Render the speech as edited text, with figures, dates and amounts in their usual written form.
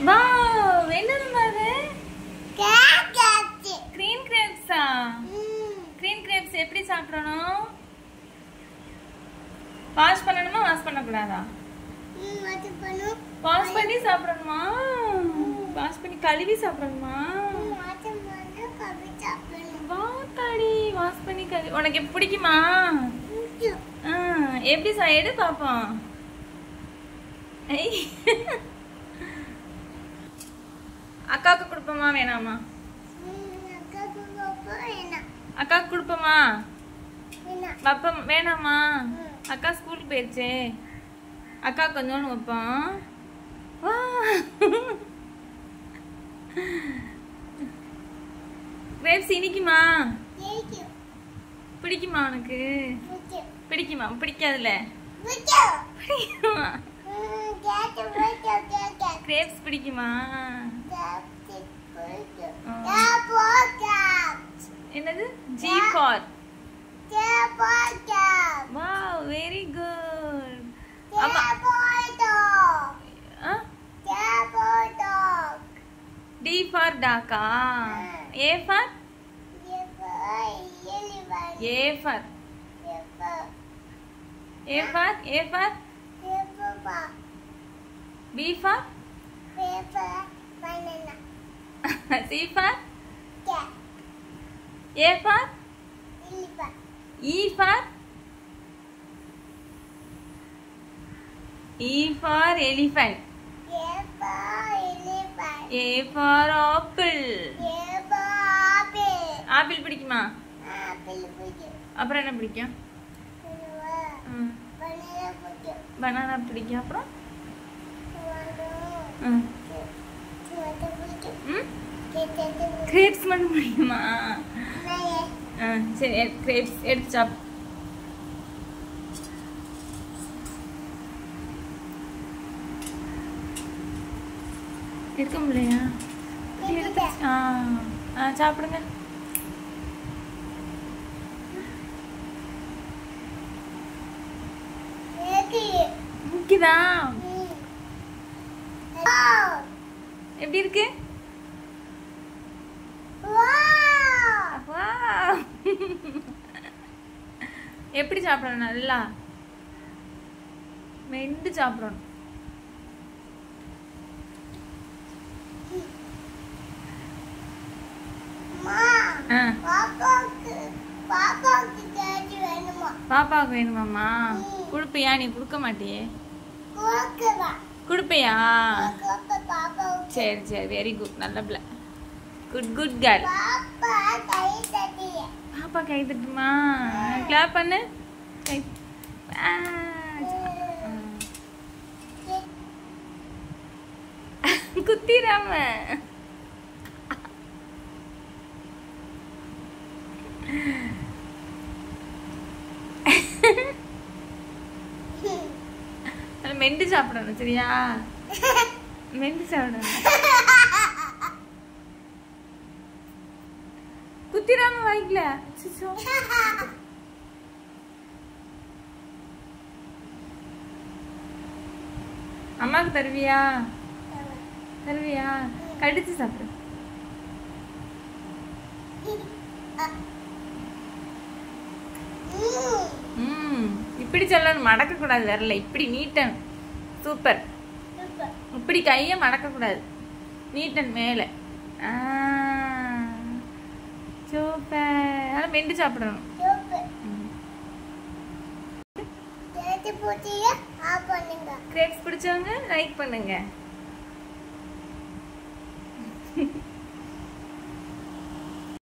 Wow என்னதுமா அது? Green கிரேப்ஸா? Green grapes எப்படி சாப்பிடணும்? வாஷ் பண்ணணுமா வாஷ் பண்ணக்கூடாதா? வாஷ் பண்ணி சாப்பிடணுமா? வாஷ் பண்ணி கழுவி சாப்பிடணுமா? வாத்தாடி வாஷ் பண்ணி கழுவி. உனக்கு எப்படி பிடிக்குமா? எப்படி எடு பாப்போம். அக்காவுக்கு கொடுப்போமா வேணாமா? அக்காவுக்கு கொடுப்போமா? வைப்போம் வேணாமா? அக்கா ஸ்கூலுக்கு போயிடுச்சு. அக்கா கொஞ்சோன்னு வைப்போம். கிரேப்ஸ் இனிக்குமா? பிடிக்குமா உனக்கு? பிடிக்குமா? பிடிக்காதுல? கிரேப்ஸ் பிடிக்குமா? என்னது? G for wow very good. D for duck. A for B for banana. C for cat. A for elephant. E for elephant. A for apple. Apple பிடிக்குமா? அப்புறம் என்ன பிடிக்கும்? பனானா பிடிக்கும். அப்புறம் கிரேப்ஸ் மட்டும் பிடிக்குமா? சரி கிரேப்ஸ் எடுத்து சாப்பிடு. எடுக்க முடியலையா? சாப்பிடுங்க. எப்படி இருக்கு? எப்படி சாப்பிடணும்? நல்லா மெண்டு சாப்பிடணும். பாப்பாவுக்கு வேணுமாம்மா? குடுப்பியா? நீ குடுக்க மாட்டியே. குடுப்பியா? சரி சரி வெரி குட். நல்ல பிள்ளை. Good good girl. பாப்பா கை தட்டுமா? கிளாப் பண்ணு. கை குத்திராம. மெண்டு சாப்பிடணும் சரியா? மெண்டு சாப்பிடணும். குத்திராம வாய்க்கல. அம்மாக்கு தருவியா? தருவியா? கடிச்சு சாப்பிடு. இப்படி சொல்லணும். மடக்க கூடாது வரல. இப்படி நீட்டன். சூப்பர். இப்படி கைய மடக்க கூடாது. நீட்டன் மேல. சூப்பர். மெண்டு சாப்பிடணும். கிரேப்ஸ் பிடிச்சவங்க லைக் பண்ணுங்க.